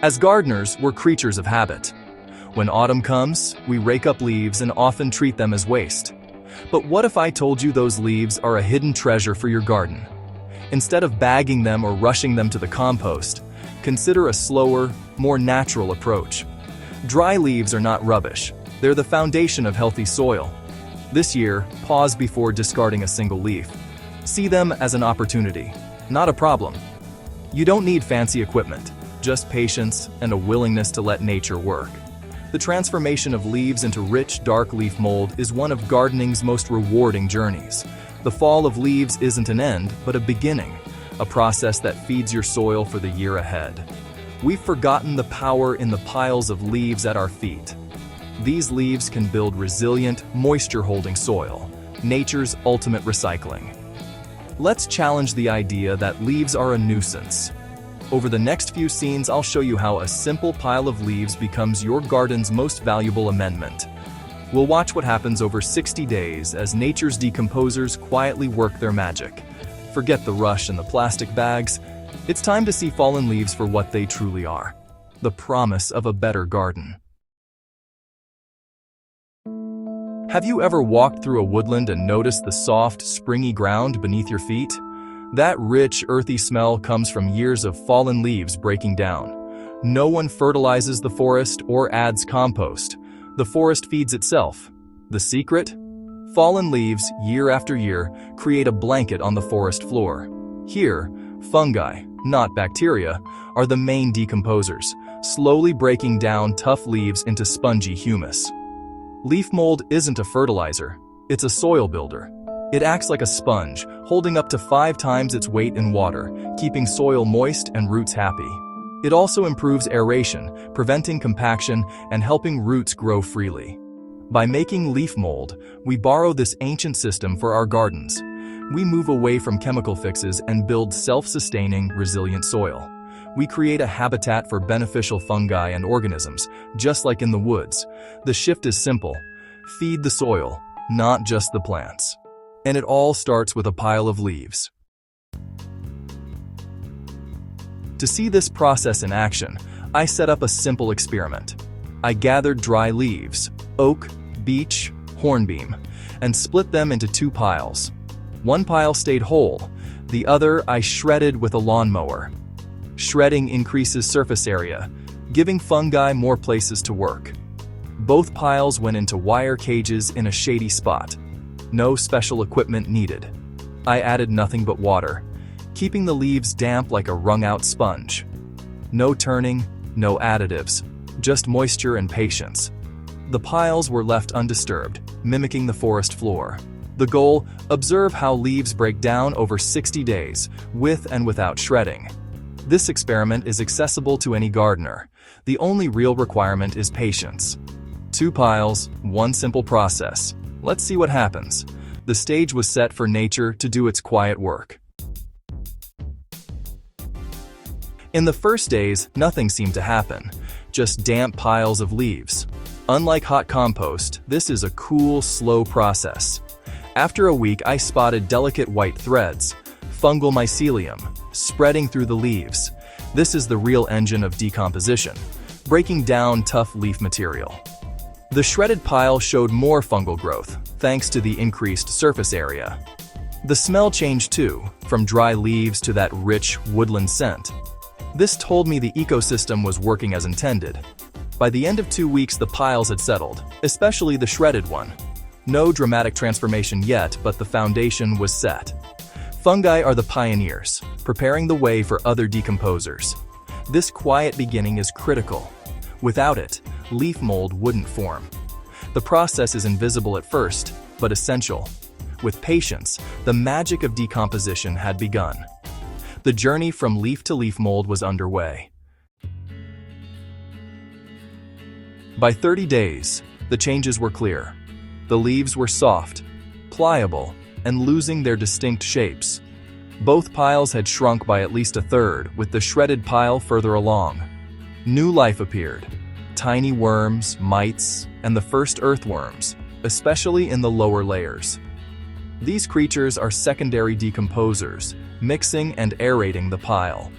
As gardeners, we're creatures of habit. When autumn comes, we rake up leaves and often treat them as waste. But what if I told you those leaves are a hidden treasure for your garden? Instead of bagging them or rushing them to the compost, consider a slower, more natural approach. Dry leaves are not rubbish. They're the foundation of healthy soil. This year, pause before discarding a single leaf. See them as an opportunity, not a problem. You don't need fancy equipment, just patience and a willingness to let nature work. The transformation of leaves into rich, dark leaf mold is one of gardening's most rewarding journeys. The fall of leaves isn't an end, but a beginning, a process that feeds your soil for the year ahead. We've forgotten the power in the piles of leaves at our feet. These leaves can build resilient, moisture-holding soil, nature's ultimate recycling. Let's challenge the idea that leaves are a nuisance. Over the next few scenes, I'll show you how a simple pile of leaves becomes your garden's most valuable amendment. We'll watch what happens over 60 days as nature's decomposers quietly work their magic. Forget the rush and the plastic bags. It's time to see fallen leaves for what they truly are: the promise of a better garden. Have you ever walked through a woodland and noticed the soft, springy ground beneath your feet? That rich, earthy smell comes from years of fallen leaves breaking down. No one fertilizes the forest or adds compost. The forest feeds itself. The secret? Fallen leaves, year after year, create a blanket on the forest floor. Here, fungi, not bacteria, are the main decomposers, slowly breaking down tough leaves into spongy humus. Leaf mold isn't a fertilizer, it's a soil builder. It acts like a sponge, holding up to 5 times its weight in water, keeping soil moist and roots happy. It also improves aeration, preventing compaction and helping roots grow freely. By making leaf mold, we borrow this ancient system for our gardens. We move away from chemical fixes and build self-sustaining, resilient soil. We create a habitat for beneficial fungi and organisms, just like in the woods. The shift is simple: feed the soil, not just the plants. And it all starts with a pile of leaves. To see this process in action, I set up a simple experiment. I gathered dry leaves, oak, beech, hornbeam, and split them into 2 piles. One pile stayed whole, the other I shredded with a lawnmower. Shredding increases surface area, giving fungi more places to work. Both piles went into wire cages in a shady spot. No special equipment needed. I added nothing but water, keeping the leaves damp like a wrung-out sponge. No turning, no additives, just moisture and patience. The piles were left undisturbed, mimicking the forest floor. The goal: observe how leaves break down over 60 days, with and without shredding. This experiment is accessible to any gardener. The only real requirement is patience. 2 piles, 1 simple process. Let's see what happens. The stage was set for nature to do its quiet work. In the first days, nothing seemed to happen, just damp piles of leaves. Unlike hot compost, this is a cool, slow process. After a week, I spotted delicate white threads, fungal mycelium, spreading through the leaves. This is the real engine of decomposition, breaking down tough leaf material. The shredded pile showed more fungal growth, thanks to the increased surface area. The smell changed too, from dry leaves to that rich woodland scent. This told me the ecosystem was working as intended. By the end of 2 weeks, the piles had settled, especially the shredded one. No dramatic transformation yet, but the foundation was set. Fungi are the pioneers, preparing the way for other decomposers. This quiet beginning is critical. Without it, leaf mold wouldn't form. The process is invisible at first, but essential. With patience, the magic of decomposition had begun. The journey from leaf to leaf mold was underway. By 30 days, the changes were clear. The leaves were soft, pliable, and losing their distinct shapes. Both piles had shrunk by at least 1/3, with the shredded pile further along. New life appeared. Tiny worms, mites, and the first earthworms, especially in the lower layers. These creatures are secondary decomposers, mixing and aerating the pile.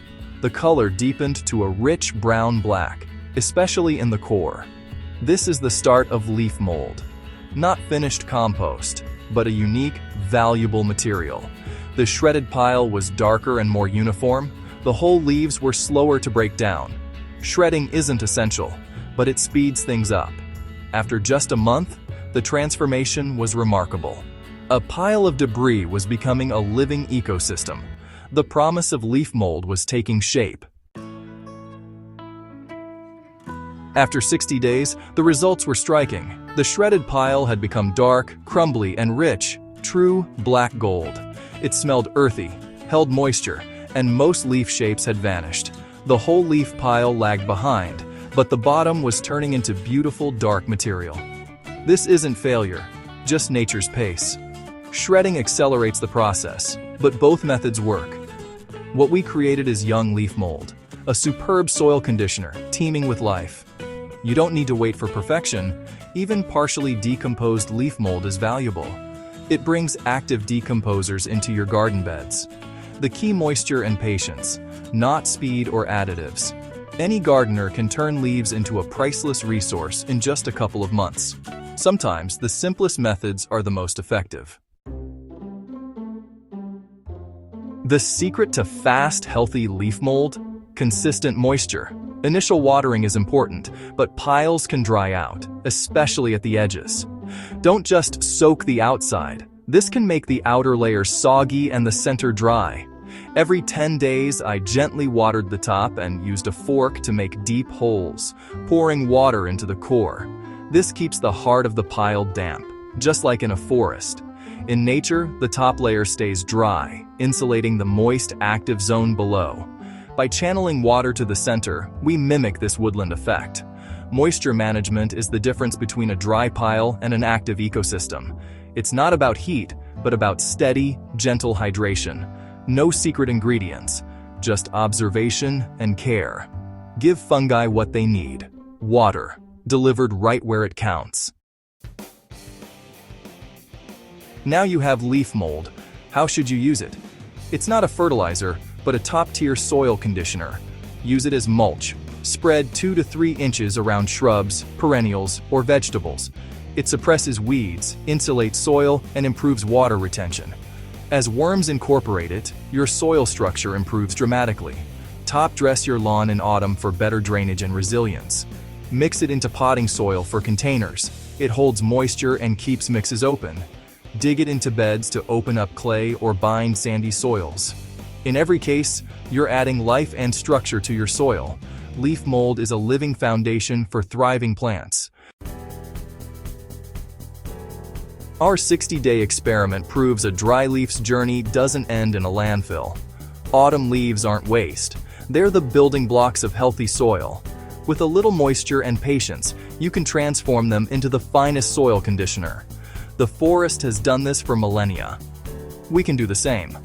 The color deepened to a rich brown-black, especially in the core. This is the start of leaf mold. Not finished compost, but a unique, valuable material. The shredded pile was darker and more uniform. The whole leaves were slower to break down. Shredding isn't essential, but it speeds things up. After just a month, the transformation was remarkable. A pile of debris was becoming a living ecosystem. The promise of leaf mold was taking shape. After 60 days, the results were striking. The shredded pile had become dark, crumbly, and rich, true black gold. It smelled earthy, held moisture, and most leaf shapes had vanished. The whole leaf pile lagged behind, but the bottom was turning into beautiful dark material. This isn't failure, just nature's pace. Shredding accelerates the process, but both methods work. What we created is young leaf mold, a superb soil conditioner teeming with life. You don't need to wait for perfection. Even partially decomposed leaf mold is valuable. It brings active decomposers into your garden beds. The key: moisture and patience, not speed or additives. Any gardener can turn leaves into a priceless resource in just a couple of months. Sometimes the simplest methods are the most effective. The secret to fast, healthy leaf mold? Consistent moisture. Initial watering is important, but piles can dry out, especially at the edges. Don't just soak the outside. This can make the outer layer soggy and the center dry. Every 10 days, I gently watered the top and used a fork to make deep holes, pouring water into the core. This keeps the heart of the pile damp, just like in a forest. In nature, the top layer stays dry, insulating the moist, active zone below. By channeling water to the center, we mimic this woodland effect. Moisture management is the difference between a dry pile and an active ecosystem. It's not about heat, but about steady, gentle hydration. No secret ingredients, just observation and care. Give fungi what they need: water, delivered right where it counts. Now you have leaf mold. How should you use it? It's not a fertilizer, but a top-tier soil conditioner. Use it as mulch. Spread 2 to 3 inches around shrubs, perennials, or vegetables. It suppresses weeds, insulates soil, and improves water retention. As worms incorporate it, your soil structure improves dramatically. Top-dress your lawn in autumn for better drainage and resilience. Mix it into potting soil for containers. It holds moisture and keeps mixes open. Dig it into beds to open up clay or bind sandy soils. In every case, you're adding life and structure to your soil. Leaf mold is a living foundation for thriving plants. Our 60-day experiment proves a dry leaf's journey doesn't end in a landfill. Autumn leaves aren't waste. They're the building blocks of healthy soil. With a little moisture and patience, you can transform them into the finest soil conditioner. The forest has done this for millennia. We can do the same.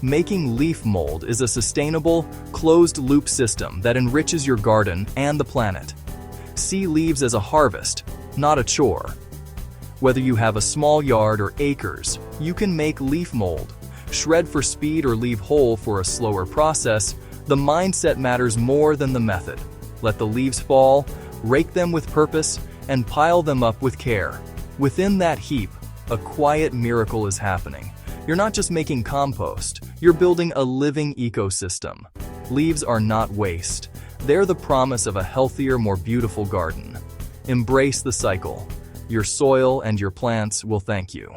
Making leaf mold is a sustainable, closed-loop system that enriches your garden and the planet. See leaves as a harvest, not a chore. Whether you have a small yard or acres, you can make leaf mold. Shred for speed or leave whole for a slower process. The mindset matters more than the method. Let the leaves fall, rake them with purpose, and pile them up with care. Within that heap, a quiet miracle is happening. You're not just making compost, you're building a living ecosystem. Leaves are not waste. They're the promise of a healthier, more beautiful garden. Embrace the cycle. Your soil and your plants will thank you.